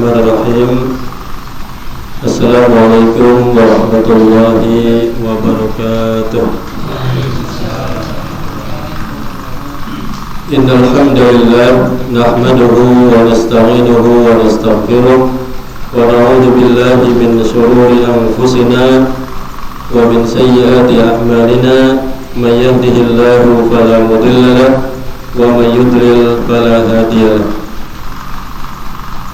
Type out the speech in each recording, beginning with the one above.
Bismillahirrahmanirrahim. Assalamualaikum warahmatullahi wabarakatuh. Innal hamdalillah nahmaduhu wa nasta'inuhu wa nastaghfiruh wa na'udzu billahi min shururi anfusina wa min sayyiati a'malina. May yahdihillahu fala mudilla lahu wa may yudlil fala hadiya lahu.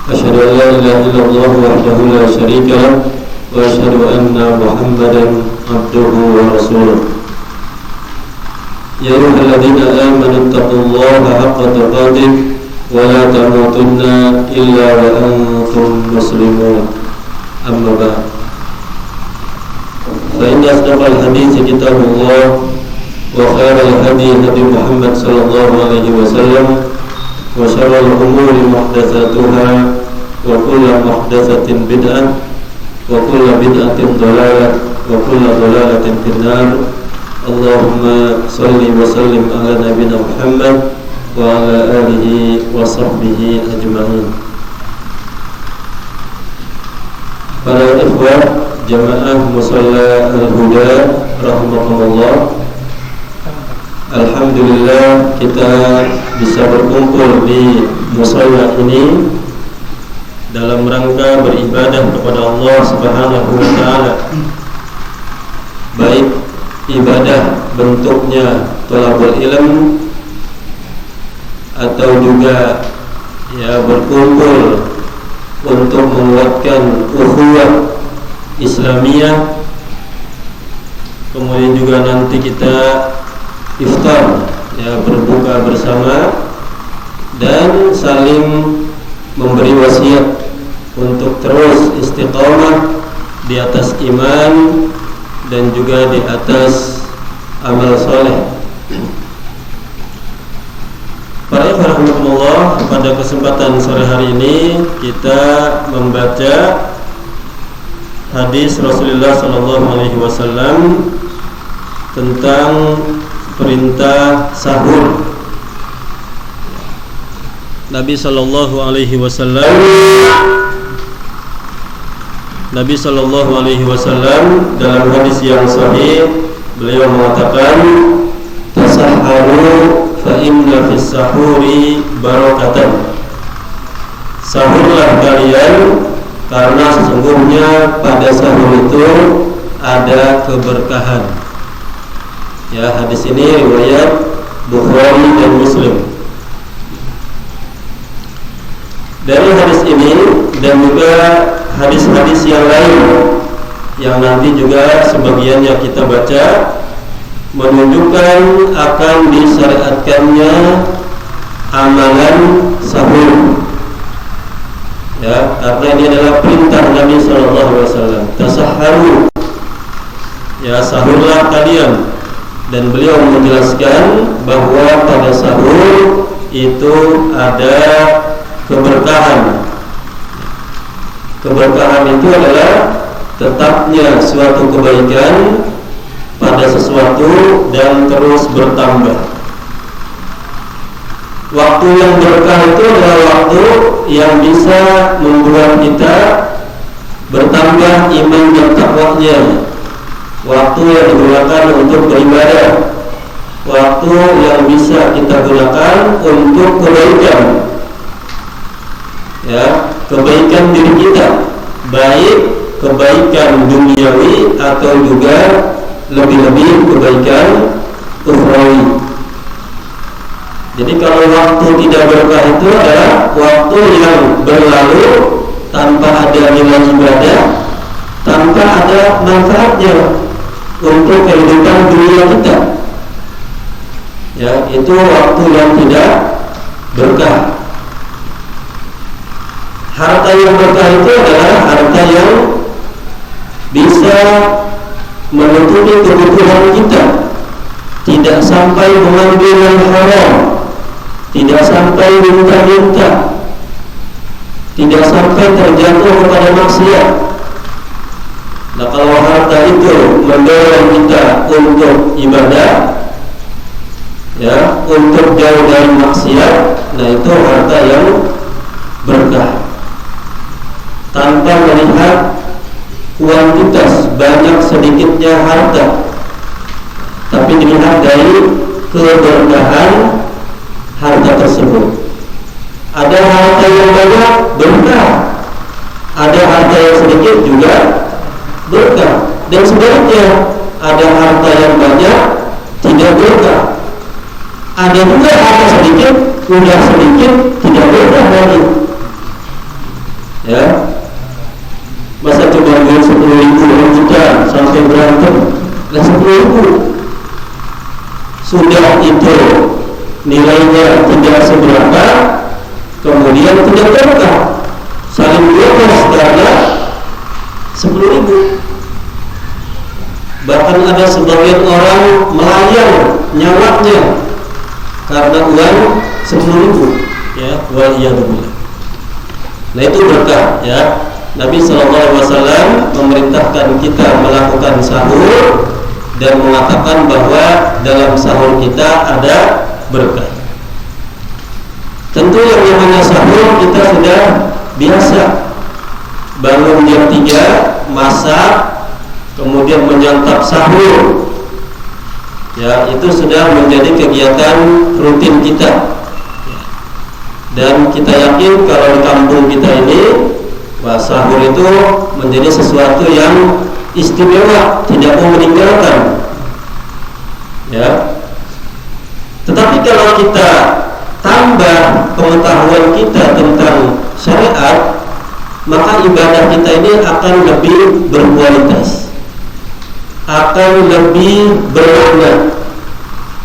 Asyhadu an la ilaha illallah wahdahu la syarika lahu wa asyhadu anna Muhammadan abduhu wa rasuluh. Ya ayyuhalladzina amanu taqullaha haqqa tuqatih wa la tamutunna illa wa antum muslimun. Amma ba'd. Fa inna asdaqal hadithi kitabullah wa khairal hadi hadi Muhammad sallallahu alaihi wasallam wa syarrul umuri muhdatsatuha wa kullu muhdatsatin bid'ah wa kullu bid'atin dhalalah wa kullu dhalalatin finnar. Allahumma shalli wa sallim ala nabiyyina Muhammad wa ala alihi wa sahbihi ajma'in. Para ikhwah jamaah musalla al-huda rahimakumullah, alhamdulillah kita bisa berkumpul di musalla ini dalam rangka beribadah kepada Allah Subhanahu wa taala. Baik ibadah bentuknya thalabul ilm atau juga berkumpul untuk menguatkan ukhuwah Islamiyah. Kemudian juga nanti kita iftar, berbuka bersama dan saling memberi wasiat untuk terus istiqamah di atas iman dan juga di atas amal soleh. Para ikhwah, pada kesempatan sore hari ini kita membaca hadis Rasulullah SAW tentang perintah sahur. Nabi sallallahu alaihi wasallam dalam hadis yang sahih beliau mengatakan, tasahharu fa inna fis sahuri barakatan. Sahurlah kalian karena sesungguhnya pada sahur itu ada keberkahan. Hadis ini riwayat Bukhari dan Muslim. Dari hadis ini dan juga hadis-hadis yang lain yang nanti juga sebagiannya kita baca menunjukkan akan disyariatkannya amalan sahur. Karena ini adalah perintah Nabi SAW. Tasahharu, sahurlah kalian. Dan beliau menjelaskan bahwa pada sahur itu ada keberkahan. Keberkahan itu adalah tetapnya suatu kebaikan pada sesuatu dan terus bertambah. Waktu yang berkah itu adalah waktu yang bisa membuat kita bertambah iman dan takwanya. Waktu yang digunakan untuk beribadah, waktu yang bisa kita gunakan untuk kebaikan, kebaikan diri kita, baik kebaikan duniawi atau juga lebih-lebih kebaikan ukhrawi. Jadi kalau waktu tidak berkah itu adalah waktu yang berlalu tanpa ada nilai ibadah, tanpa ada manfaatnya untuk kehidupan dunia kita. Itu waktu yang tidak berkah. Harta yang berkah itu adalah harta yang bisa menutupi kebutuhan kita, tidak sampai mengambil yang haram, tidak sampai minta-minta, tidak sampai terjatuh kepada maksiat. Nah, kalau harta itu mendorong kita untuk ibadah, untuk jauh dari maksiat, nah itu harta yang berkah. tanpa melihat kuantitas banyak sedikitnya harta, tapi dilihat dari keberkahan harta tersebut. Ada harta yang banyak berkah, ada harta yang sedikit juga berkah, dan sebaliknya ada harta yang banyak tidak berkah, ada juga harta sedikit udah sedikit tidak berkah lagi. Ya, masa coba duit 10.000 juta sampai berantem, 10.000 sudah itu nilainya tidak seberapa, kemudian tidak berkah, saling boros karena 10.000. Bahkan ada sebagian orang melayang nyawanya karena uang 10.000. Ya, waliyadzubillah. Nah itu berkah, ya. Nabi SAW memerintahkan kita melakukan sahur dan mengatakan bahwa dalam sahur kita ada berkah. Tentu yang namanya sahur kita sudah biasa, bangun jam 3, masak, kemudian menyantap sahur. Ya, itu sudah menjadi kegiatan rutin kita. Dan kita yakin kalau di kampung kita ini, sahur itu menjadi sesuatu yang istimewa, tidak mau meninggalkan. Ya. Tetapi kalau kita tambah pengetahuan kita tentang syariat, maka ibadah kita ini akan lebih berkualitas, akan lebih bermakna,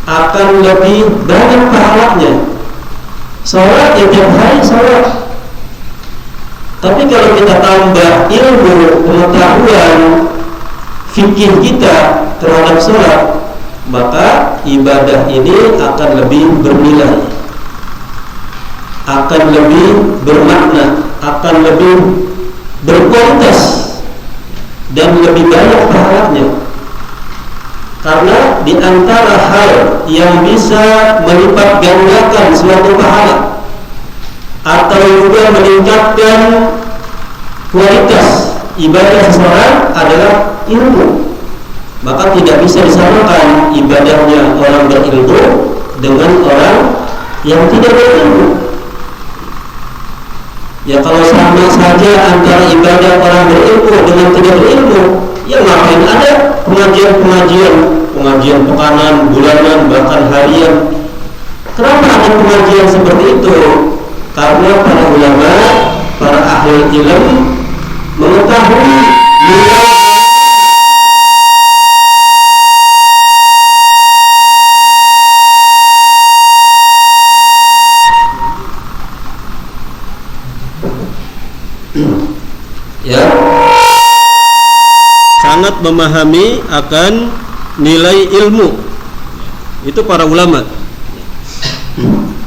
akan lebih banyak pahalanya. Salat ya tiap hari salat. Tapi kalau kita tambah ilmu, pengetahuan, fikih kita terhadap salat, maka ibadah ini akan lebih bernilai, akan lebih bermakna, akan lebih berkualitas, dan lebih banyak pahalanya. Karena di antara hal yang bisa melipat gandakan suatu pahala atau juga meningkatkan kualitas ibadah seseorang adalah ilmu. Maka tidak bisa disamakan ibadahnya orang berilmu dengan orang yang tidak berilmu. Ya kalau sama saja antara ibadah orang berilmu dengan tidak berilmu, ya ngapain ada pengajian pekanan, bulanan, bahkan harian. Kenapa ada pengajian seperti itu? Karena para ulama, para ahli ilmu mengetahui nilai ya, sangat memahami akan nilai ilmu. Itu para ulama.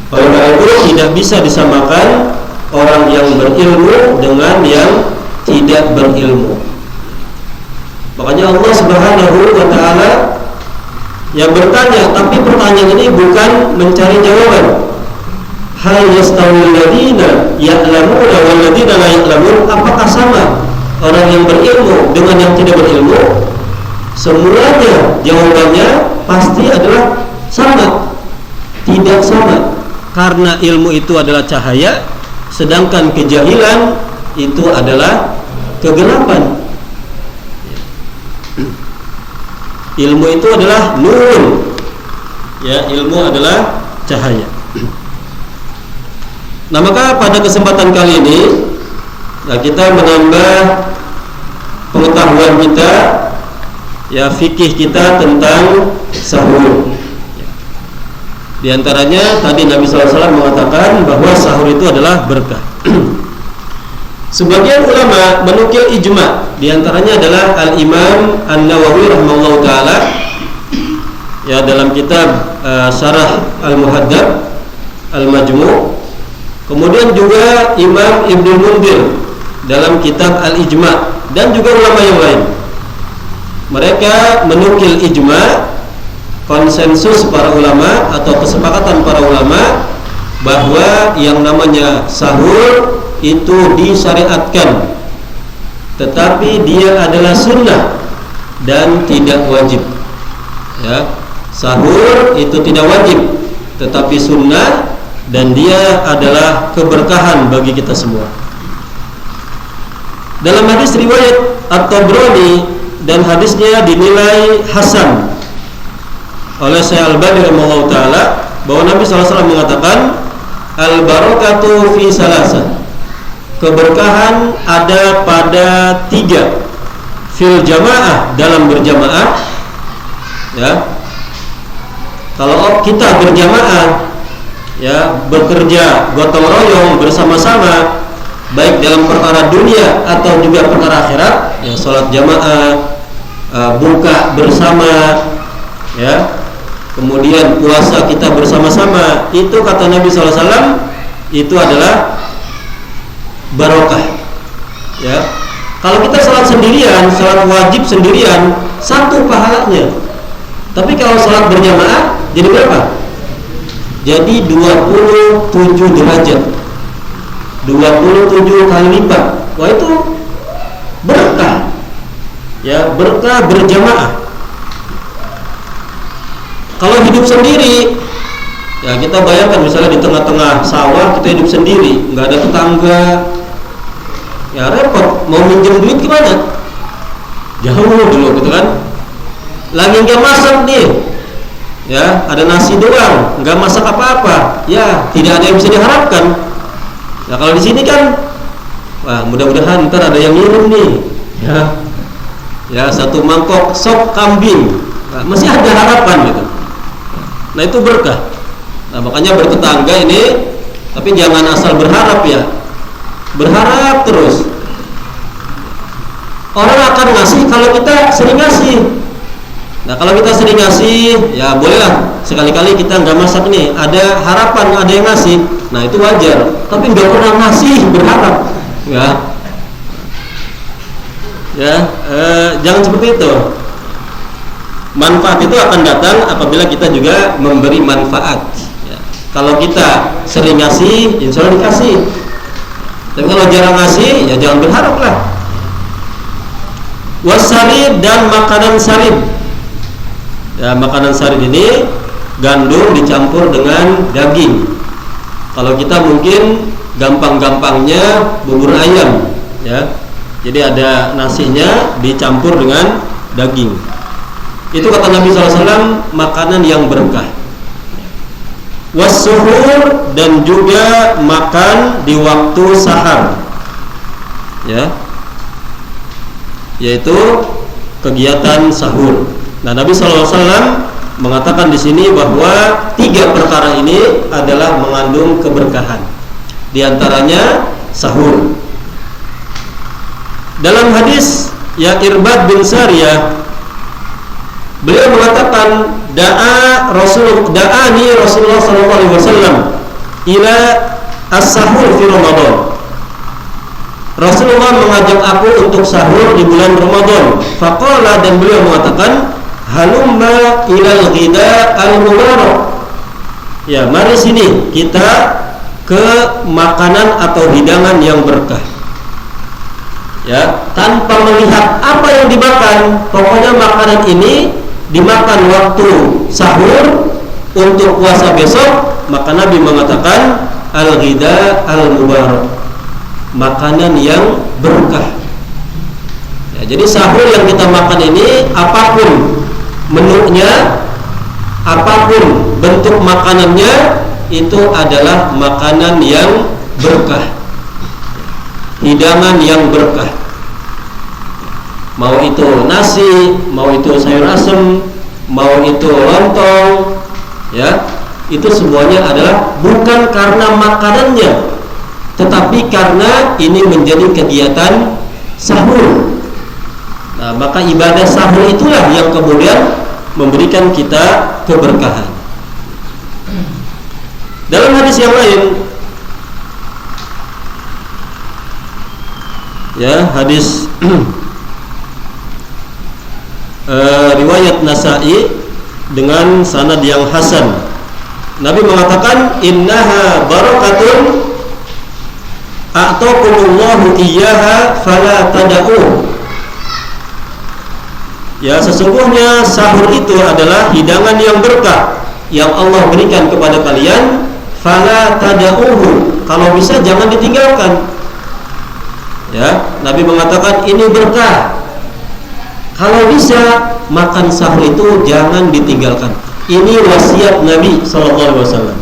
Oleh karena itu tidak bisa disamakan orang yang berilmu dengan yang tidak berilmu. Makanya Allah Subhanahu wa taala yang bertanya, tapi pertanyaan ini bukan mencari jawaban. Hal yastawil ladina ya'lamuna wal ladina la ya'lamun, apakah sama orang yang berilmu dengan yang tidak berilmu? Semuanya jawabannya pasti adalah sama. Tidak sama. Karena ilmu itu adalah cahaya, sedangkan kejahilan itu adalah kegelapan. Ilmu itu adalah nur. Ya, ilmu adalah cahaya. Nah, maka pada kesempatan kali ini kita menambah pengetahuan kita, ya, fikih kita tentang sahur. Di antaranya tadi Nabi SAW mengatakan bahwa sahur itu adalah berkah. Sebagian ulama menukil ijma, di antaranya adalah Al-Imam An-Nawawi rahimahullahu taala, ya, dalam kitab Syarah Al-Muhaddab Al-Majmu'. Kemudian juga Imam Ibnu Mundir dalam kitab Al-Ijma', dan juga ulama yang lain. Mereka menukil ijma, konsensus para ulama atau kesepakatan para ulama bahwa yang namanya sahur itu disyariatkan tetapi dia adalah sunnah dan tidak wajib. Ya, sahur itu tidak wajib, tetapi sunnah dan dia adalah keberkahan bagi kita semua. Dalam hadis riwayat At-Tabrani dan hadisnya dinilai hasan oleh Syekh Al-Albani rahimahullah taala, bahwa Nabi SAW mengatakan al-barakatu fi salasah, keberkahan ada pada 3, fil jamaah, dalam berjamaah. Ya, kalau kita berjamaah, ya, bekerja gotong royong bersama-sama, baik dalam perkara dunia atau juga perkara akhirat, ya, sholat jamaah, buka bersama, ya, kemudian puasa kita bersama-sama, itu kata Nabi SAW itu adalah barokah. Ya, kalau kita sholat sendirian, sholat wajib sendirian, 1 pahalanya. Tapi kalau sholat berjamaah jadi berapa? Jadi 27 derajat, 27 kali lipat. Wah, itu berkah. Ya, berkah berjamaah. Kalau hidup sendiri, ya kita bayangkan misalnya di tengah-tengah sawah kita hidup sendiri, nggak ada tetangga, ya repot. Mau minjem duit gimana? Jauh dulu gitu kan. Lagi nggak masak nih, ya ada nasi doang, nggak masak apa-apa, ya tidak ada yang bisa diharapkan. Nah kalau di sini kan, wah mudah-mudahan ntar ada yang ngirim nih, ya 1 mangkok sop kambing, nah, masih ada harapan gitu. Nah itu berkah. Nah makanya bertetangga ini, tapi jangan asal berharap ya, berharap terus. Orang akan ngasih kalau kita sering ngasih. Nah kalau kita sering ngasih, ya bolehlah sekali-kali kita nggak masak nih, ada harapan ada yang ngasih, nah itu wajar. Tapi nggak pernah ngasih berharap, jangan seperti itu. Manfaat itu akan datang apabila kita juga memberi manfaat. Ya. Kalau kita sering ngasih, insya Allah dikasih. Tapi kalau jarang ngasih, ya jangan berharap lah. Wasarid dan makanan sarid. Ya, makanan sarid ini gandum dicampur dengan daging. Kalau kita mungkin gampang-gampangnya bubur ayam, ya. Jadi ada nasinya dicampur dengan daging. Itu kata Nabi SAW makanan yang berkah. Wasuhur, dan juga makan di waktu sahar, ya, yaitu kegiatan sahur. Nah, Nabi SAW mengatakan di sini bahwa 3 perkara ini adalah mengandung keberkahan. Di antaranya sahur. Dalam hadis ya Irbad bin Sariyah, beliau mengatakan da'ani Rasulullah SAW ila as-sahur fi Ramadan. Rasulullah mengajak aku untuk sahur di bulan Ramadan. Faqala, dan beliau mengatakan, halumma ilal ghida al-mubarak. Ya, mari sini kita ke makanan atau hidangan yang berkah. Ya, tanpa melihat apa yang dimakan, pokoknya makanan ini dimakan waktu sahur untuk puasa besok, maka Nabi mengatakan al-ghida al-mubarak, makanan yang berkah. Ya, jadi sahur yang kita makan ini, apapun menunya, apapun bentuk makanannya, itu adalah makanan yang berkah, hidangan yang berkah. Mau itu nasi, mau itu sayur asem, mau itu lontong, ya, itu semuanya adalah bukan karena makanannya, tetapi karena ini menjadi kegiatan sahur. Nah, maka ibadah sahur itulah yang kemudian memberikan kita keberkahan. Dalam hadis yang lain, ya, hadis riwayat Nasa'i dengan sanad yang hasan, Nabi mengatakan innaha barakatun a'taqumullahu iyyaha fala tad'u. Ya, sesungguhnya sahur itu adalah hidangan yang berkah yang Allah berikan kepada kalian, fala tad'uhu. Kalau bisa jangan ditinggalkan. Ya, Nabi mengatakan ini berkah. Kalau bisa makan sahur itu jangan ditinggalkan. Ini wasiat Nabi SAW.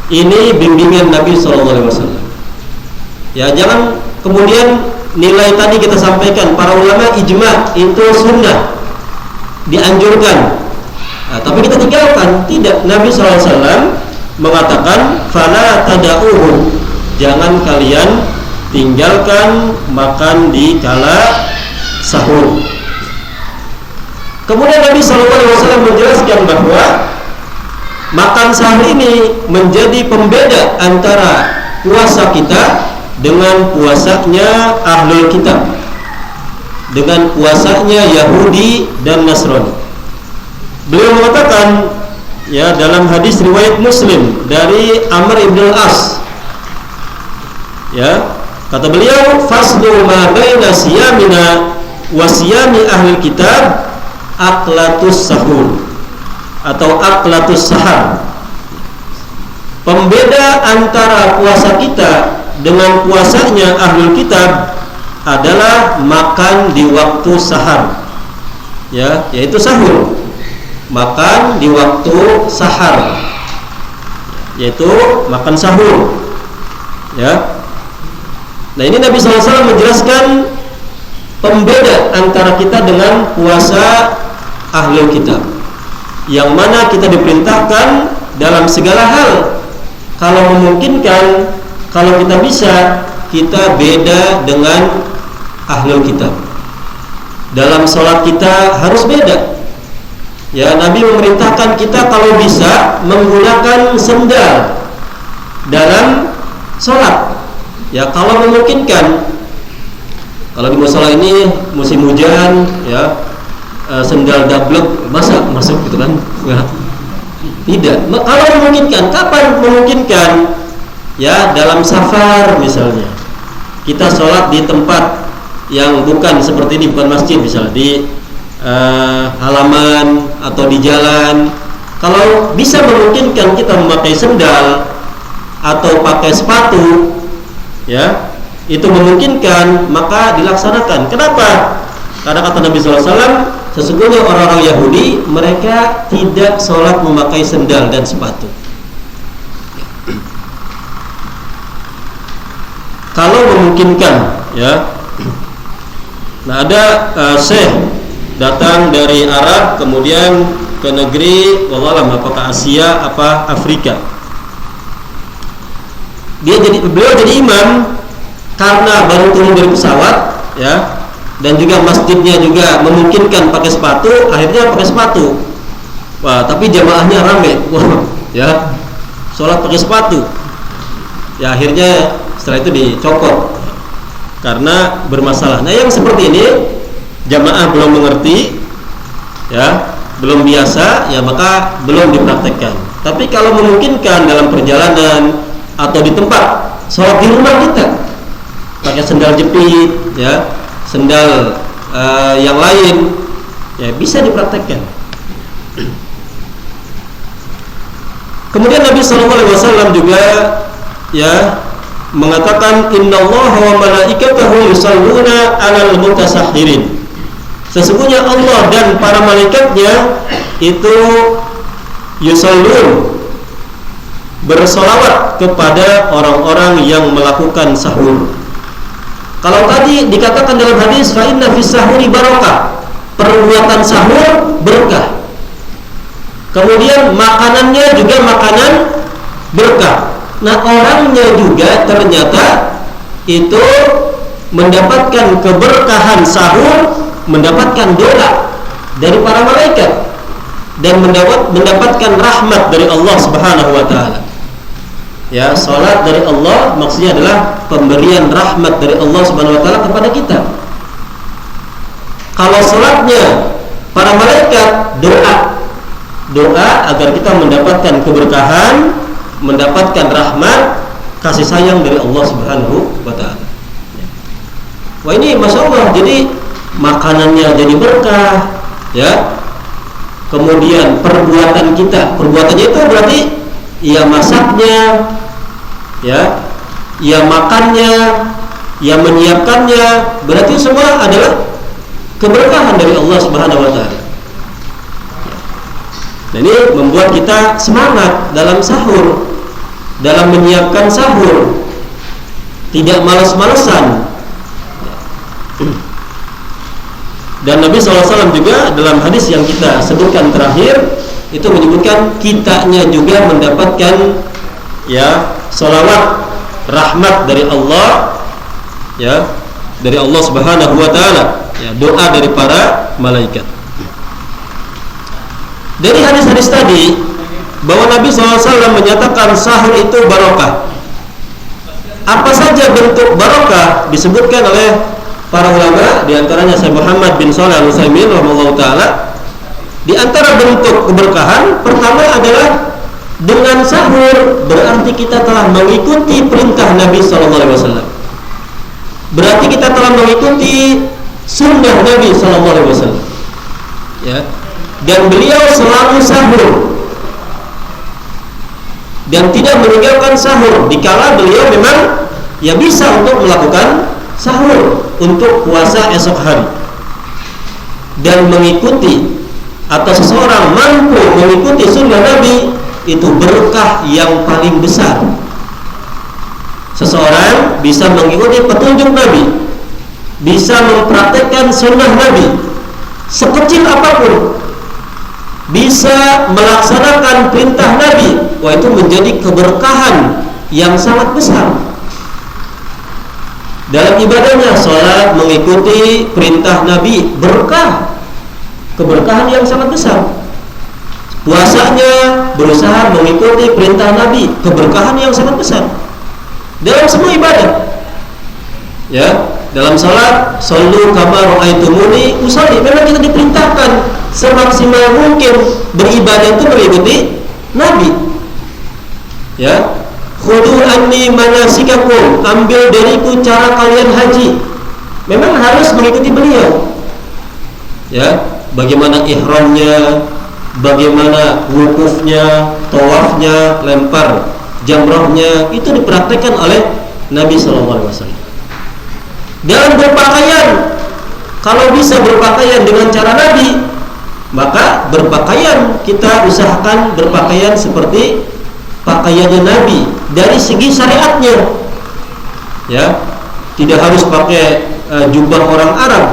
Ini bimbingan Nabi SAW. Ya, jangan kemudian nilai tadi kita sampaikan para ulama ijma itu sunnah dianjurkan. Nah, tapi kita tinggalkan. Tidak, Nabi SAW mengatakan fala tada'uhu. Jangan kalian tinggalkan makan di kala sahur. Kemudian Nabi SAW menjelaskan bahwa makan sahur ini menjadi pembeda antara puasa kita dengan puasanya ahlul kitab, dengan puasanya Yahudi dan Nasrani. Beliau mengatakan, ya, dalam hadis riwayat Muslim dari Amr ibn al-As, ya, kata beliau, faslu ma baina siyamina wa siyami ahli kitab aklatus sahur atau aklatus sahar. Pembeda antara puasa kita dengan puasanya ahlul kitab adalah makan di waktu sahar, ya, yaitu sahur. Makan di waktu sahar, yaitu makan sahur, ya. Nah, ini Nabi SAW menjelaskan pembeda antara kita dengan puasa ahlul kitab, yang mana kita diperintahkan dalam segala hal, kalau memungkinkan, kalau kita bisa, kita beda dengan ahlul kitab. Dalam sholat kita harus beda. Ya, Nabi memerintahkan kita kalau bisa menggunakan sendal dalam sholat. Ya, kalau memungkinkan. Kalau di musola ini musim hujan, ya, sendal dablek masuk gitu kan? Ya. Tidak. Kalau memungkinkan, kapan memungkinkan? Ya, dalam safar misalnya. Kita sholat di tempat yang bukan seperti ini, bukan masjid, misalnya di halaman atau di jalan. Kalau bisa memungkinkan kita memakai sendal atau pakai sepatu, ya, itu memungkinkan, maka dilaksanakan. Kenapa? Karena kata Nabi SAW, sesungguhnya orang-orang Yahudi mereka tidak sholat memakai sendal dan sepatu. Kalau memungkinkan, ya. Nah, ada syekh datang dari Arab kemudian ke negeri wallahualam apakah Asia apa Afrika. Beliau jadi imam karena baru turun dari pesawat, ya, dan juga masjidnya juga memungkinkan pakai sepatu, akhirnya pakai sepatu. Wah, tapi jamaahnya rame, wah, ya, sholat pakai sepatu. Ya, akhirnya setelah itu dicopot karena bermasalah. Nah, yang seperti ini jamaah belum mengerti, ya, belum biasa, ya, maka belum dipraktekkan. Tapi kalau memungkinkan dalam perjalanan atau di tempat sholat di rumah kita, pakai sendal jepit, ya, sendal yang lain, ya, bisa dipraktekkan. Kemudian Nabi SAW juga, ya, mengatakan innallaha wa malaikatahu yusalluna 'alal mutasahhirin. Sesungguhnya Allah dan para malaikatnya itu yusallun, bersolawat kepada orang-orang yang melakukan sahur. Kalau tadi dikatakan dalam hadis fa inna fis sahuri barakah, perbuatan sahur berkah. Kemudian makanannya juga makanan berkah. Nah, orangnya juga ternyata itu mendapatkan keberkahan sahur, mendapatkan doa dari para malaikat dan mendapatkan rahmat dari Allah Subhanahu wa taala. Ya, salat dari Allah maksudnya adalah pemberian rahmat dari Allah Subhanahu wa taala kepada kita. Kalau salatnya para malaikat, doa agar kita mendapatkan keberkahan, mendapatkan rahmat, kasih sayang dari Allah Subhanahu wa taala. Wah, ini Masya Allah, jadi makanannya jadi berkah, ya. Kemudian perbuatannya itu berarti ya masaknya, ya, ya makannya, ya menyiapkannya, berarti semua adalah keberkahan dari Allah Subhanahu wa taala. Nah, ini membuat kita semangat dalam sahur, dalam menyiapkan sahur, tidak malas-malesan. Dan Nabi SAW juga dalam hadis yang kita sebutkan terakhir itu menyebutkan kitanya juga mendapatkan ya salawat rahmat dari Allah, ya, dari Allah Subhanahu wa taala, ya, doa dari para malaikat. Dari hadis-hadis tadi bahwa Nabi SAW menyatakan sahur itu barokah. Apa saja bentuk barokah disebutkan oleh para ulama, di antaranya Syekh Muhammad bin Shalih Al-Utsaimin rahimahullahu taala. Di antara bentuk keberkahan pertama adalah dengan sahur berarti kita telah mengikuti perintah Nabi sallallahu alaihi wasallam. Berarti kita telah mengikuti sunnah Nabi sallallahu alaihi wasallam. Ya. Dan beliau selalu sahur dan tidak meninggalkan sahur dikala beliau memang ya bisa untuk melakukan sahur untuk puasa esok hari. Dan mengikuti atau seseorang mampu mengikuti sunnah Nabi itu berkah yang paling besar. Seseorang bisa mengikuti petunjuk Nabi, bisa mempraktekkan sunnah Nabi sekecil apapun, bisa melaksanakan perintah Nabi, wah itu menjadi keberkahan yang sangat besar. Dalam ibadahnya, sholat mengikuti perintah Nabi, berkah, keberkahan yang sangat besar. Puasanya berusaha mengikuti perintah Nabi, keberkahan yang sangat besar. Dalam semua ibadah, ya, dalam sholat, shollu kama ra'aitumuni usolli, memang kita diperintahkan semaksimal mungkin beribadah itu mengikuti Nabi, ya. Khudu anni manasikakum, ambil dariku cara kalian haji. Memang harus mengikuti beliau. Ya, bagaimana ihramnya, bagaimana wukufnya, tawafnya, lempar jamrahnya, itu dipraktekkan oleh Nabi sallallahu alaihi wasallam. Dalam berpakaian, kalau bisa berpakaian dengan cara Nabi, maka berpakaian kita usahakan berpakaian seperti pakaiannya Nabi dari segi syariatnya, ya, tidak harus pakai jubah orang Arab,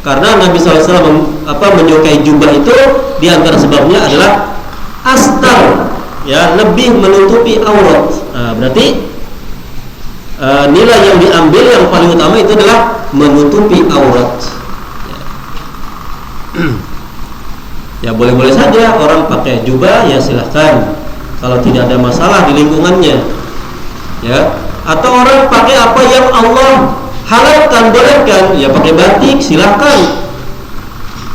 karena Nabi SAW menyukai jubah itu di antara sebabnya adalah astar, ya, lebih menutupi aurat. Berarti nilai yang diambil yang paling utama itu adalah menutupi aurat. Ya, boleh-boleh saja orang pakai jubah, ya silahkan, kalau tidak ada masalah di lingkungannya, ya. Atau orang pakai apa yang Allah halalkan, bolehkan, ya pakai batik, silahkan.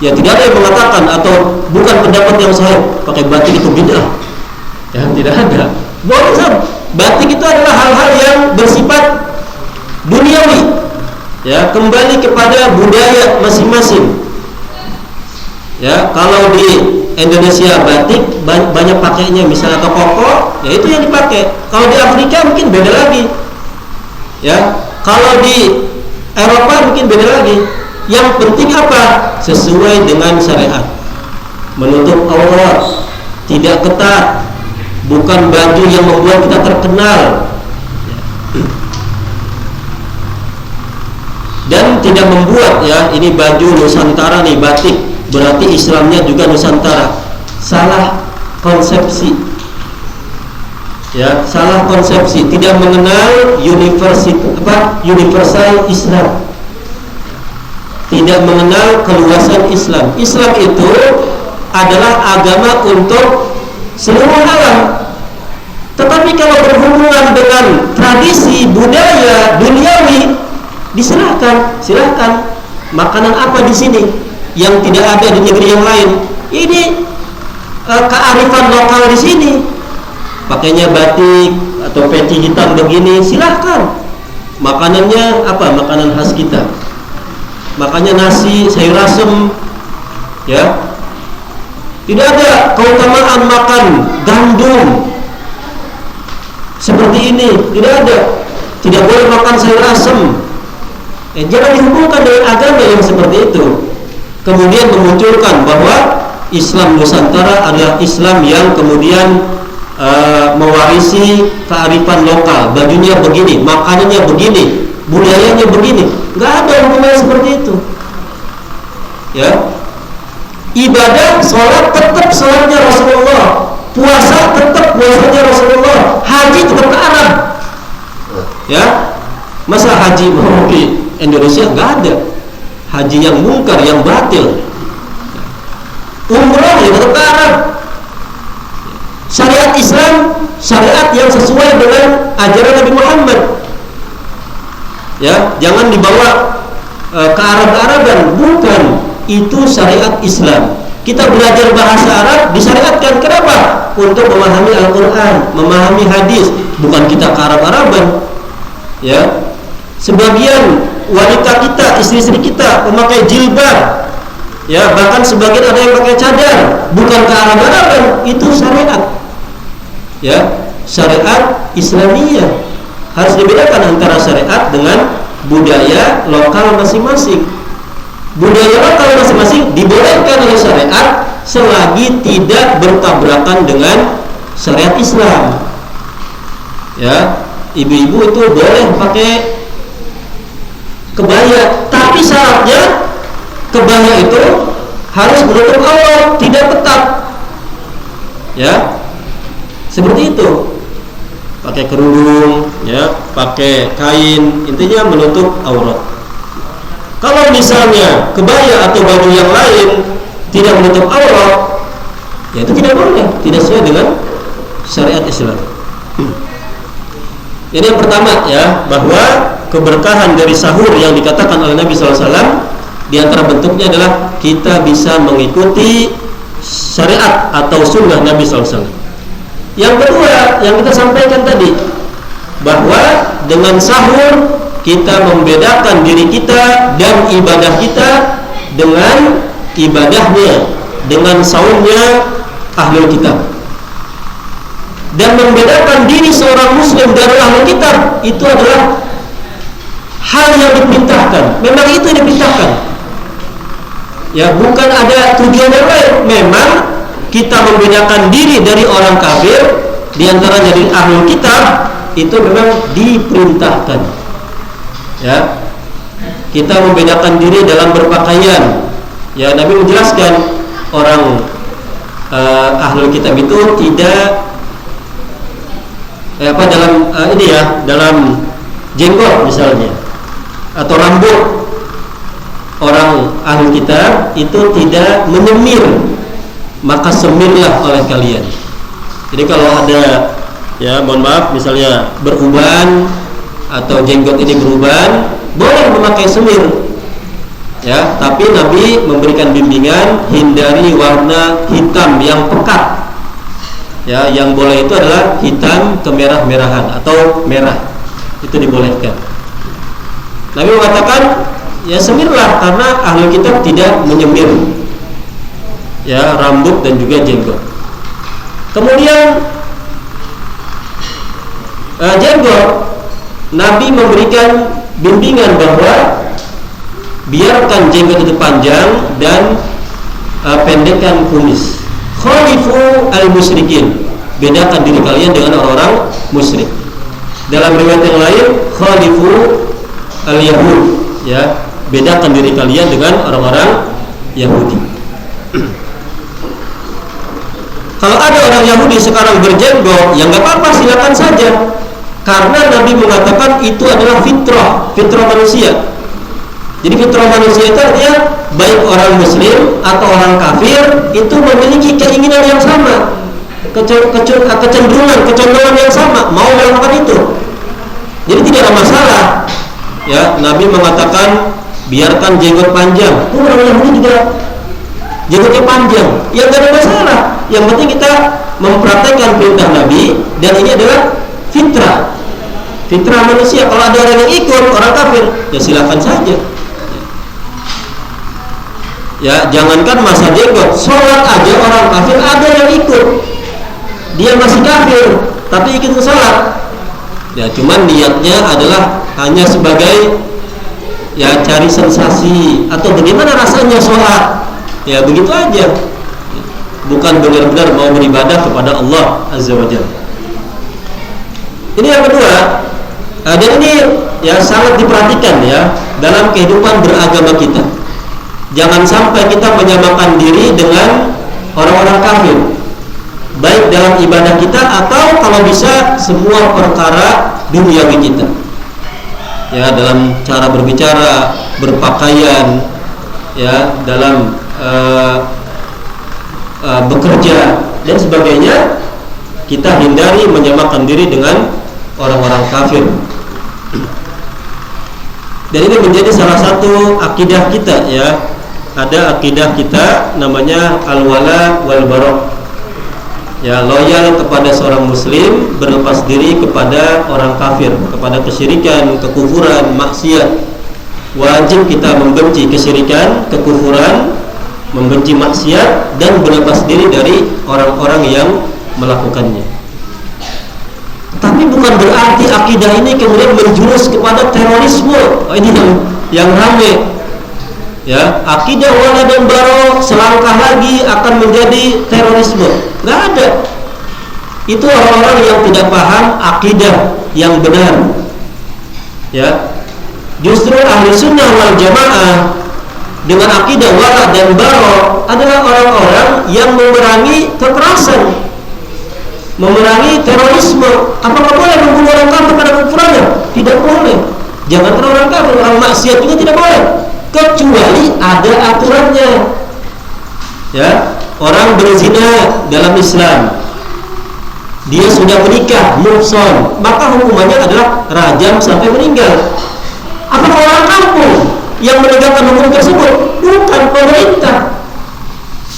Ya, tidak ada yang mengatakan atau bukan pendapat yang sahih pakai batik itu bid'ah. Ya, tidak ada. Boleh saja. Batik itu adalah hal-hal yang bersifat duniawi, ya, kembali kepada budaya masing-masing. Ya, kalau di Indonesia batik banyak pakainya, misalnya ke koko, ya itu yang dipakai. Kalau di Afrika mungkin beda lagi, ya. Kalau di Eropa mungkin beda lagi. Yang penting apa? Sesuai dengan syariat, menutup aurat, tidak ketat, bukan baju yang membuat kita terkenal, dan tidak membuat, ya, ini baju Nusantara nih, batik, berarti Islamnya juga Nusantara. Salah konsepsi, ya, salah konsepsi, tidak mengenal universal Islam, tidak mengenal keluasan Islam. Islam itu adalah agama untuk seluruh alam. Tetapi kalau berhubungan dengan tradisi, budaya, duniawi, diserahkan, silahkan. Makanan apa di sini yang tidak ada di negeri yang lain? Ini kearifan lokal di sini. Pakainya batik, atau peci hitam begini, silahkan. Makanannya apa? Makanan khas kita. Makanya nasi, sayur asem, ya. Tidak ada keutamaan makan gandum seperti ini, tidak ada. Tidak boleh makan sayur asem. Jangan dihubungkan dengan agama yang seperti itu. Kemudian memunculkan bahwa Islam Nusantara adalah Islam yang kemudian mewarisi kearifan lokal. Bajunya begini, makanannya begini, budayanya begini. Nggak ada hubungan seperti itu. Ya, ibadah, sholat tetap sholatnya Rasulullah, puasa tetap puasanya Rasulullah, haji tetap ke Arab. Ya, masa haji mau di Indonesia? Nggak ada. Haji yang mungkar, yang batil. Umrah ya tetap ke Arab. Syariat Islam, syariat yang sesuai dengan ajaran Nabi Muhammad. Ya, jangan dibawa ke Arab-Araban, bukan. Itu syariat Islam. Kita belajar bahasa Arab disyariatkan, kenapa? Untuk memahami Al-Quran, memahami hadis, bukan kita ke Arab-Araban. Ya, sebagian wanita kita, istri-istri kita memakai jilbab, ya, bahkan sebagian ada yang pakai cadar, bukan ke Arab-Araban. Itu syariat. Ya, syariat Islamiyah. Harus dibedakan antara syariat dengan budaya lokal masing-masing. Budaya lokal masing-masing dibolehkan oleh syariat selagi tidak bertabrakan dengan syariat Islam. Ya, ibu-ibu itu boleh pakai kebaya, tapi syaratnya kebaya itu harus menutup aurat, tidak ketat. Ya, seperti itu. Pakai kerudung, ya, pakai kain, intinya menutup aurat. Kalau misalnya kebaya atau baju yang lain tidak menutup aurat, ya itu tidak boleh, tidak sesuai dengan syariat Islam. Ini yang pertama, ya, bahwa keberkahan dari sahur yang dikatakan oleh Nabi SAW, di antara bentuknya adalah kita bisa mengikuti syariat atau sunnah Nabi SAW. Yang kedua yang kita sampaikan tadi, bahwa dengan sahur kita membedakan diri kita dan ibadah kita dengan ibadahnya, dengan saumnya ahlul kitab. Dan membedakan diri seorang muslim dari ahlul kitab itu adalah hal yang diperintahkan. Memang itu yang diperintahkan. Ya, bukan ada tujuan yang lain. Memang kita membedakan diri dari orang kafir, di antaranya dari ahlul kitab, itu memang diperintahkan. Ya, kita membedakan diri dalam berpakaian. Ya, Nabi menjelaskan orang ahlul kitab itu tidak dalam ini ya, dalam jenggot misalnya atau rambut. Orang ahlul kitab itu tidak menyemir, maka semirlah oleh kalian. Jadi kalau ada, ya mohon maaf, misalnya beruban atau jenggot ini beruban, boleh memakai semir. Ya, tapi Nabi memberikan bimbingan hindari warna hitam yang pekat. Ya, yang boleh itu adalah hitam kemerah-merahan atau merah. Itu dibolehkan. Nabi mengatakan, ya semirlah, karena ahli kitab tidak menyemir, ya, rambut dan juga jenggot. Kemudian jenggot, Nabi memberikan bimbingan bahwa biarkan jenggot itu panjang dan pendekkan kumis. Khalifu al-musyrikin, bedakan diri kalian dengan orang-orang musyrik. Dalam riwayat yang lain, khalifu al-yahud, ya, bedakan diri kalian dengan orang-orang Yahudi. Kalau ada orang Yahudi sekarang berjenggot, ya nggak apa-apa, silakan saja. Karena Nabi mengatakan itu adalah fitrah manusia. Jadi fitrah manusia itu artinya baik orang muslim atau orang kafir itu memiliki keinginan yang sama, kecenderungan yang sama, mau melakukan itu. Jadi tidak ada masalah. Ya, Nabi mengatakan biarkan jenggot panjang. Orang Yahudi juga jenggotnya panjang, ya nggak ada masalah. Yang penting kita mempraktekkan perintah Nabi, dan ini adalah fitrah manusia. Kalau ada orang yang ikut orang kafir, ya silakan saja. Ya, jangankan masa jenggot, sholat aja orang kafir ada yang ikut. Dia masih kafir, tapi ikut sholat. Ya, cuman niatnya adalah hanya sebagai ya cari sensasi atau bagaimana rasanya sholat. Ya begitu aja. Bukan benar-benar mau beribadah kepada Allah Azza wa Jalla. Ini yang kedua. Dan ini ya sangat diperhatikan ya dalam kehidupan beragama kita. Jangan sampai kita menyamakan diri dengan orang-orang kafir, baik dalam ibadah kita atau kalau bisa semua perkara duniawi kita. Ya, dalam cara berbicara, berpakaian, ya, dalam bekerja dan sebagainya, kita hindari menyamakan diri dengan orang-orang kafir. Dan ini menjadi salah satu akidah kita ya. Ada akidah kita namanya al-wala wal bara. Ya, loyal kepada seorang muslim, berlepas diri kepada orang kafir, kepada kesyirikan, kekufuran, maksiat. Wajib kita membenci kesyirikan, kekufuran, membenci maksiat dan berlepas diri dari orang-orang yang melakukannya. Tapi bukan berarti akidah ini kemudian menjurus kepada terorisme. Ini yang ramai. Ya, akidah wala dan bara selangkah lagi akan menjadi terorisme. Nggak ada. Itu orang-orang yang tidak paham akidah yang benar. Ya, justru ahli sunnah wal jamaah dengan akidah wala dan bara adalah orang-orang yang memerangi kekerasan, memerangi terorisme. Apakah boleh membunuh orang kafir karena kekufurannya? Tidak boleh. Jangan orang kafir, orang maksiat juga tidak boleh, kecuali ada aturannya. Ya, orang berzina dalam Islam, dia sudah menikah, muhsan, maka hukumannya adalah rajam sampai meninggal. Apakah orang kampung yang menegakkan hukum tersebut? Bukan pemerintah.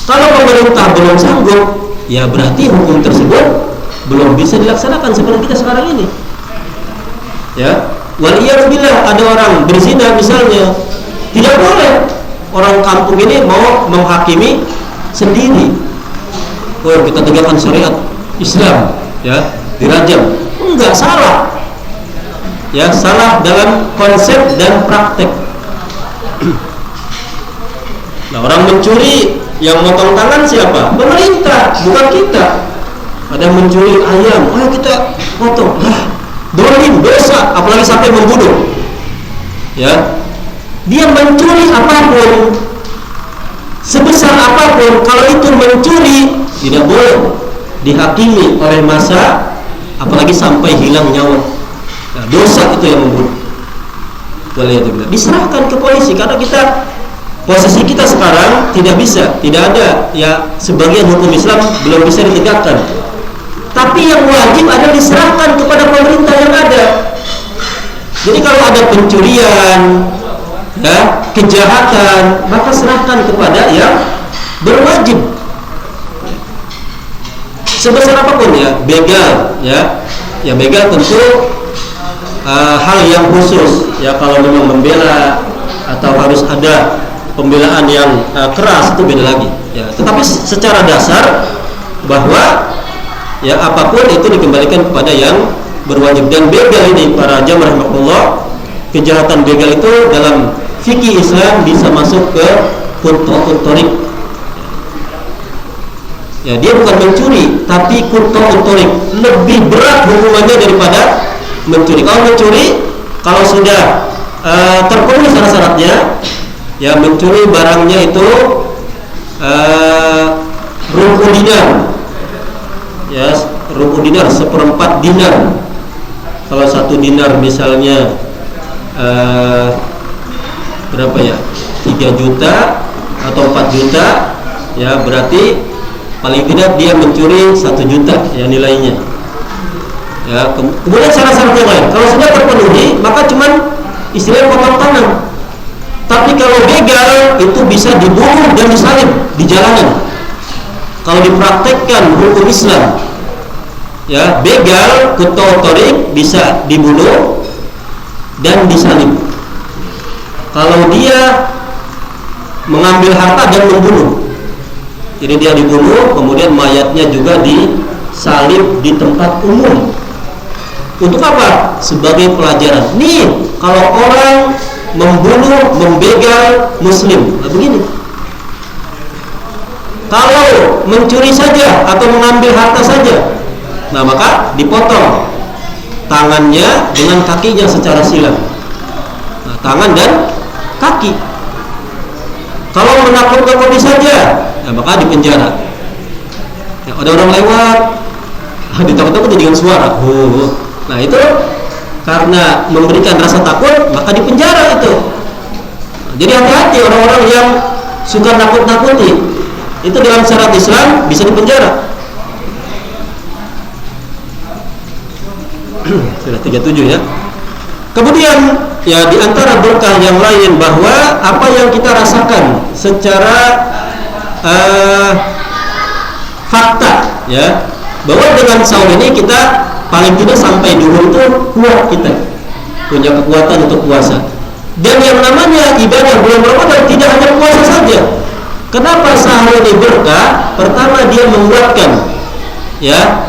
Kalau pemerintah belum sanggup, ya berarti hukum tersebut belum bisa dilaksanakan seperti kita sekarang ini. Ya, waliyadzubillah, ada orang berzina misalnya, tidak boleh orang kampung ini mau menghakimi sendiri. Oh, kita tegakkan syariat Islam, ya, dirajam. Enggak, salah. Ya, salah dalam konsep dan praktek. Nah, orang mencuri yang motong tangan siapa? Pemerintah, bukan kita. Ada mencuri ayam, ayo kita potong. Dolim, dosa, apalagi sampai membunuh. Ya, dia mencuri apapun, sebesar apapun, kalau itu mencuri tidak boleh dihakimi oleh massa, apalagi sampai hilang nyawa. Nah, dosa itu yang membunuh. Boleh diserahkan ke polisi, karena kita posisi kita sekarang tidak bisa, tidak ada ya, sebagian hukum Islam belum bisa ditegakkan. Tapi yang wajib adalah diserahkan kepada pemerintah yang ada. Jadi kalau ada pencurian, ya, kejahatan, maka serahkan kepada yang berwajib. Sebesar apapun ya, begal, ya, begal tentu hal yang khusus. Ya, kalau memang membela atau harus ada pembelaan yang keras itu beda lagi. Ya, tetapi secara dasar bahwa ya apapun itu dikembalikan kepada yang berwajib. Dan begal ini, para jamaah rahmatullah, kejahatan begal itu dalam fikih Islam bisa masuk ke qut'ut-tariq. Ya, dia bukan mencuri, tapi qut'ut-tariq, lebih berat hukumannya daripada mencuri. Kalau mencuri, kalau sudah terpenuhi syarat-syaratnya, ya, mencuri barangnya itu rubu dinar. Ya, rubu dinar, 1/4 dinar. Kalau 1 dinar misalnya berapa ya, 3 juta atau 4 juta, ya berarti paling tidak dia mencuri 1 juta ya nilainya. Ya, kemudian syarat-syarat yang lain kalau sudah terpenuhi, maka cuman istilahnya potong tangan. Tapi kalau begal itu bisa dibunuh dan disalib di jalanan. Kalau dipraktekkan hukum Islam, Ya, begal kuto torik bisa dibunuh dan disalib. Kalau dia mengambil harta dan membunuh, jadi dia dibunuh, kemudian mayatnya juga disalib di tempat umum. Untuk apa? Sebagai pelajaran. Nih, kalau orang membunuh, membegal muslim, nah begini. Kalau mencuri saja atau mengambil harta saja, nah maka dipotong tangannya dengan kakinya secara silang. Nah, tangan dan kaki. Kalau menakut-nakuti saja, nah maka dipenjara. Ya, ada orang lewat, ditakut-takuti dengan suara. Nah itu karena memberikan rasa takut, maka dipenjara itu. Nah, jadi hati-hati orang-orang yang suka nakut-nakuti. Itu dalam syariat Islam bisa dipenjara. Sudah 37 ya. Kemudian ya di antara berkah yang lain bahwa apa yang kita rasakan secara fakta ya, bahwa dengan sahur ini kita paling tidak sampai duhur itu kuat, kita punya kekuatan untuk puasa. Dan yang namanya ibadah bulan Ramadan tidak hanya puasa saja. Kenapa sahur ini berkah? Pertama, dia menguatkan ya,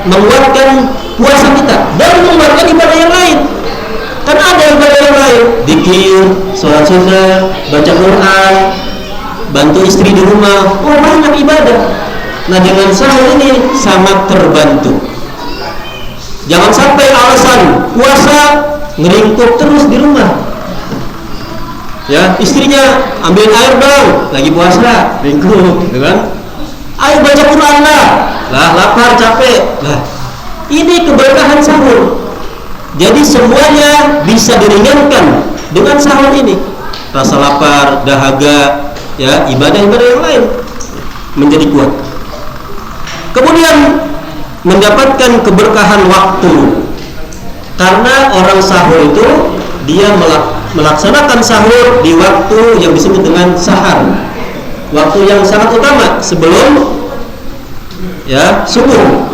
menguatkan puasa kita dan menguatkan ibadah yang lain. Kan ada ibadah yang lain, zikir, sholat sunnah, baca Quran, bantu istri di rumah. Oh, banyak ibadah. Nah, dengan sahur ini sangat terbantu. Jangan sampai alasan puasa ngeringkuk terus di rumah. Ya, istrinya ambil air dong, lagi puasa, ringkuk, gitu kan? Ayo baca Quran lah, lapar, capek. Nah, ini keberkahan sahur. Jadi semuanya bisa diringankan dengan sahur ini. Rasa lapar, dahaga, ya, ibadah-ibadah yang lain menjadi kuat. Kemudian mendapatkan keberkahan waktu. Karena orang sahur itu dia melaksanakan sahur di waktu yang disebut dengan sahar, waktu yang sangat utama sebelum ya subuh.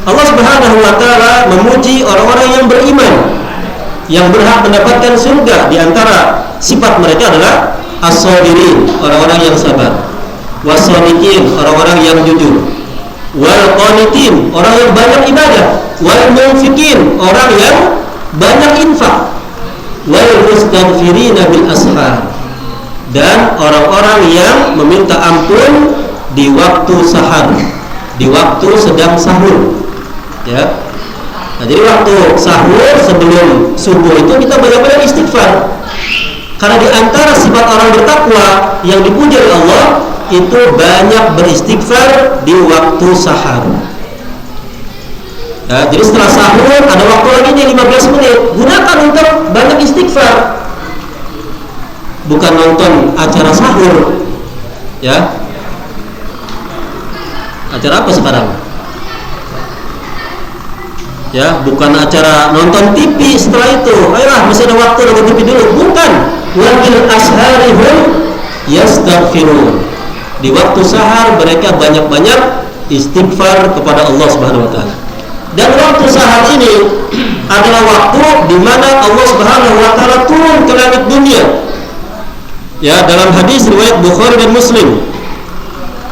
Allah Subhanahu wa taala memuji orang-orang yang beriman yang berhak mendapatkan surga. Di antara sifat mereka adalah as-sabirin, orang-orang yang sabar, was-shadiqin, orang-orang yang jujur, wal qanitin, orang yang banyak ibadah, wal munfiqin, orang yang banyak infak, wal mustaghfirina bil ashar, dan orang-orang yang meminta ampun di waktu sahar, di waktu sedang sahur. Ya. Nah, jadi waktu sahur sebelum subuh itu kita banyak-banyak istighfar. Karena di antara sifat orang bertakwa yang dipuji oleh Allah itu banyak beristighfar di waktu sahar. Ya, jadi setelah sahur ada waktu lagi nih 15 menit. Gunakan untuk banyak istighfar. Bukan nonton acara sahur. Ya. Acara apa sekarang? Ya, bukan acara nonton TV setelah itu. Ayolah, masih ada waktu nonton TV dulu. Bukan. Wa bil asharihum yastaghfirun. Di waktu sahar mereka banyak-banyak istighfar kepada Allah Subhanahu wa taala. Dan waktu sahar ini adalah waktu di mana Allah Subhanahu wa taala turun ke langit dunia. Ya, dalam hadis riwayat Bukhari dan Muslim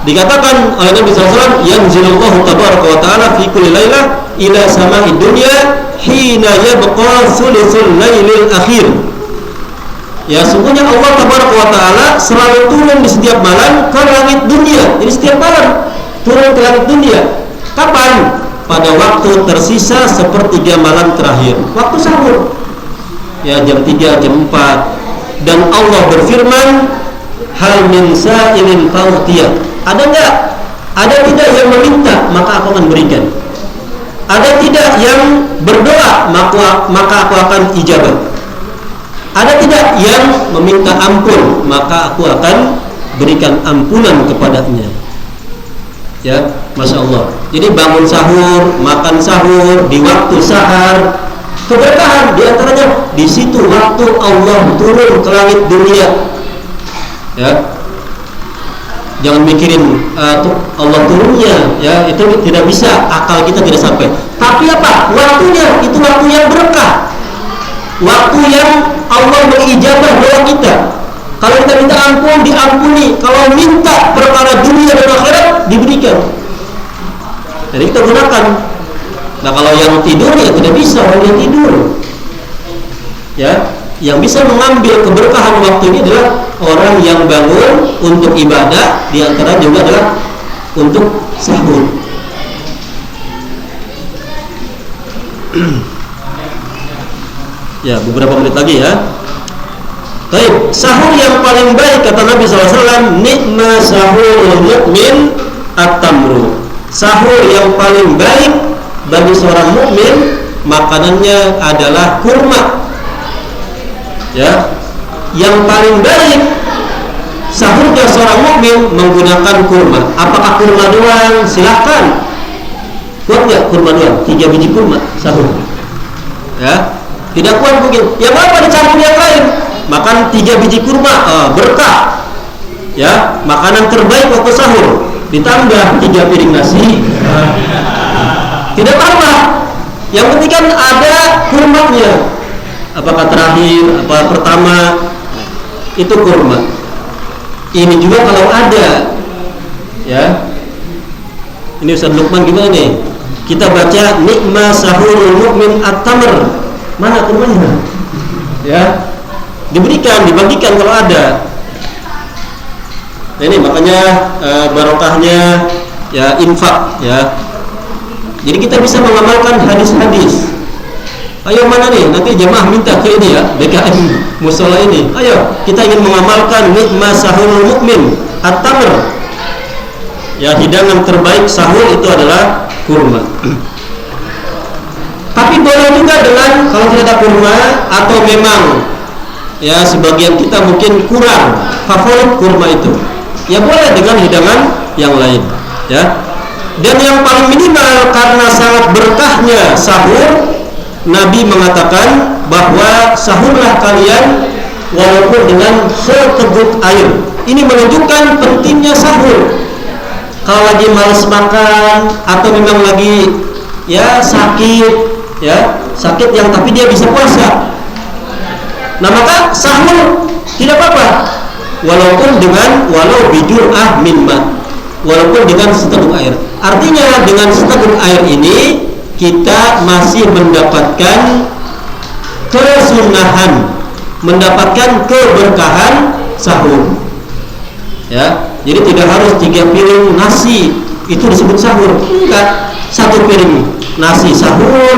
dikatakan oleh Nabi SAW, yanzilullahu tabaraka wa ta'ala fi kulli lailah ila sama'id dunya hina yabqa thuluthul lailil akhir. Ya, sungguhnya Allah tabaraka wa ta'ala selalu turun di setiap malam ke langit dunia. Jadi setiap malam turun ke langit dunia. Kapan? Pada waktu tersisa sepertiga malam terakhir, waktu sahur. Ya, jam 3, jam 4. Dan Allah berfirman, hal min sa'ilin fa'utiyah. Ada enggak? Ada tidak yang meminta, maka aku akan berikan. Ada tidak yang berdoa, maka aku akan ijabah. Ada tidak yang meminta ampun, maka aku akan berikan ampunan kepadanya. Ya, Masya Allah. Jadi bangun sahur, makan sahur di waktu sahar, keberkahan di antaranya di situ waktu Allah turun ke langit dunia. Ya. Jangan mikirin Allah turunnya, ya itu tidak bisa, akal kita tidak sampai. Tapi apa? Waktunya itu waktu yang berkah, waktu yang Allah mengijabah doa kita. Kalau kita minta ampun, diampuni. Kalau minta perkara dunia dan akhirat, diberikan. Jadi kita gunakan. Nah kalau yang tidur ya tidak bisa, orang yang tidur. Ya, yang bisa mengambil keberkahan waktu ini adalah orang yang bangun untuk ibadah, di antara juga adalah untuk sahur. Ya, beberapa menit lagi ya. Baik, sahur yang paling baik kata Nabi SAW, nikma sahurul mukmin at-tamru. Sahur yang paling baik bagi seorang mukmin makanannya adalah kurma. Ya, yang paling baik sahurnya seorang mukmin menggunakan kurma. Apakah kurma doang? Silakan. Kuat nggak kurma doang? 3 biji kurma sahur. Ya, tidak kuat mungkin. Ya apa dicampur yang lain? Makan 3 biji kurma, berkah. Ya, makanan terbaik waktu sahur. Ditambah 3 piring nasi. Tidak apa-apa. Yang penting kan ada kurmanya. Apakah terakhir, apa pertama, itu kurma. Ini juga kalau ada, ya. Ini Ustaz Lukman gimana nih? Kita baca nikma sahurul mukmin at-tamr. Mana kurmanya? Ya, diberikan, dibagikan kalau ada. Nah, ini makanya barokahnya ya infak, ya. Jadi kita bisa mengamalkan hadis-hadis. Ayo mana nih, nanti jemaah minta ke ini ya, BKM musola ini. Ayo, kita ingin mengamalkan nikma sahurul mukmin at-tamr. Ya, hidangan terbaik sahur itu adalah kurma. Tapi boleh juga dengan kalau tidak ada kurma atau memang ya sebagian kita mungkin kurang favorit kurma itu. Ya boleh dengan hidangan yang lain, ya. Dan yang paling minimal karena sangat berkahnya sahur, Nabi mengatakan bahwa sahurlah kalian walaupun dengan seteguk air. Ini menunjukkan pentingnya sahur. Kalau lagi malas makan atau memang lagi ya sakit, ya sakit yang tapi dia bisa puasa. Nah maka sahur tidak apa-apa, walaupun dengan walau bijur'ah min ma, walaupun dengan seteguk air. Artinya dengan seteguk air ini kita masih mendapatkan kesunahan, mendapatkan keberkahan sahur. Ya, jadi tidak harus 3 piring nasi itu disebut sahur. Enggak, 1 piring nasi sahur,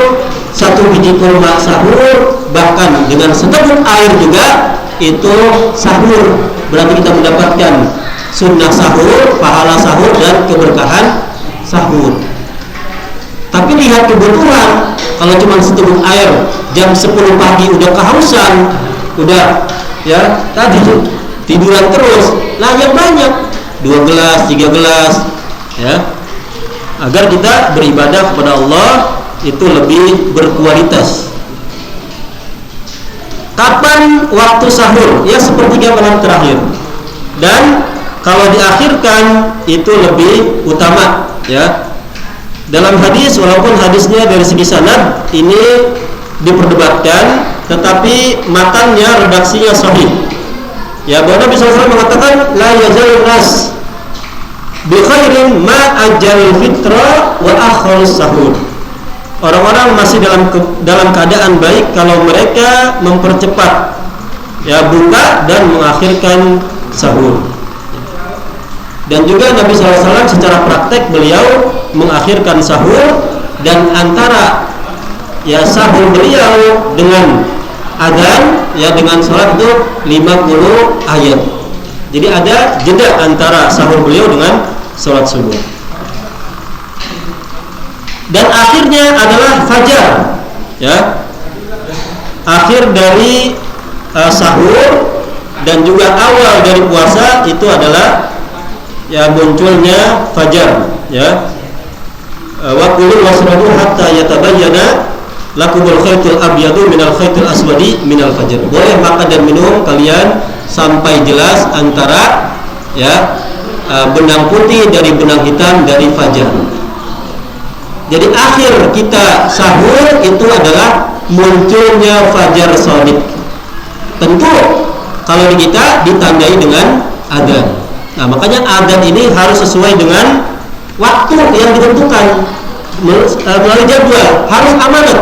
1 biji kurma sahur, bahkan dengan seteguk air juga itu sahur. Berarti kita mendapatkan sunnah sahur, pahala sahur dan keberkahan sahur. Tapi lihat kebutuhan, kalau cuma seteguk air jam 10 pagi udah kehausan, udah ya tadi tiduran terus, lah yang banyak 2 gelas, 3 gelas, ya, agar kita beribadah kepada Allah itu lebih berkualitas. Kapan waktu sahur? Ya sepertiga malam terakhir. Dan kalau diakhirkan itu lebih utama, ya. Dalam hadis, walaupun hadisnya dari segi sanad ini diperdebatkan, tetapi matanya redaksinya sahih. Ya, bahwa Nabi SAW mengatakan la yazalun nas bi khairin ma ajal fitra wa akhir sahur. Orang-orang masih dalam keadaan baik kalau mereka mempercepat ya buka dan mengakhirkan sahur. Dan juga Nabi SAW secara praktek beliau mengakhirkan sahur, dan antara ya sahur beliau dengan adzan ya dengan salat itu 50 ayat. Jadi ada jeda antara sahur beliau dengan salat subuh. Dan akhirnya adalah fajar, ya. Akhir dari sahur dan juga awal dari puasa itu adalah ya munculnya fajar, ya. Wa kulu wasrabu hatta yatabayyana lakumul khaytul abyadu minal khaytil aswadi minal fajr. Boleh makan dan minum kalian sampai jelas antara ya benang putih dari benang hitam dari fajar. Jadi akhir kita sahur itu adalah munculnya fajar shadiq. Tentu kalau di kita ditandai dengan adzan. Nah, makanya adzan ini harus sesuai dengan waktu yang ditentukan melalui jadwal, harus amanat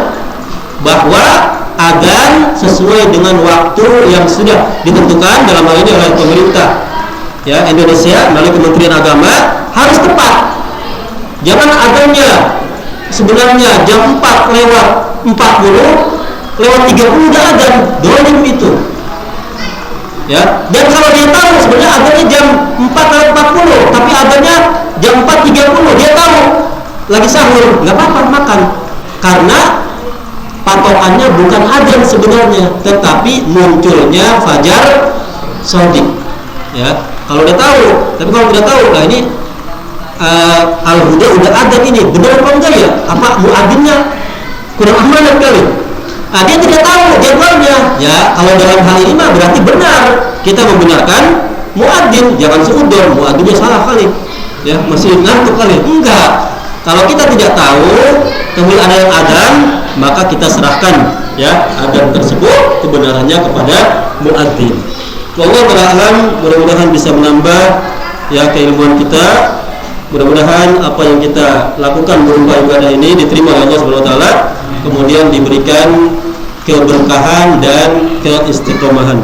bahwa adzan sesuai dengan waktu yang sudah ditentukan dalam hal ini oleh pemerintah ya Indonesia melalui Kementerian Agama, harus tepat. Jangan adzannya sebenarnya jam 4 lewat 40 lewat 30 udah adzan, dolim itu. Ya, dan kalau dia tahu sebenarnya adzannya jam 4 lewat 40, tapi adzannya jam 4.30, dia tahu lagi sahur, nggak apa-apa makan. Karena patokannya bukan adzan sebenarnya, tetapi munculnya fajar shadiq. Ya, kalau udah tahu, tapi kalau tidak tahu, nah ini al-huda udah adzan ini, benar apa enggak ya? Apa muadzinnya kurang amanat kali? Nah, dia tidak tahu jadwalnya. Ya, kalau dalam hal ini mah berarti benar. Kita membenarkan muadzin, jangan seudon, muadzinnya salah kali. Ya, masih ngantuk kali. Enggak. Kalau kita tidak tahu, kemudian ada yang adzan, maka kita serahkan ya adzan tersebut kebenarannya kepada muadzin. Wallahu a'lam, mudah-mudahan bisa menambah ya keilmuan kita. Mudah-mudahan apa yang kita lakukan berupa ibadah ini diterima oleh Allah Subhanahu wa taala, kemudian diberikan keberkahan dan keistiqomahan.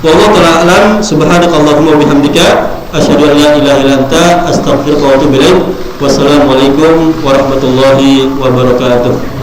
Wallahu a'lam. Subhanakallahumma wa bihamdika asyhadu an la ilaha illa anta astaghfiruka wa atubu ilaik. Wassalamualaikum warahmatullahi wabarakatuh.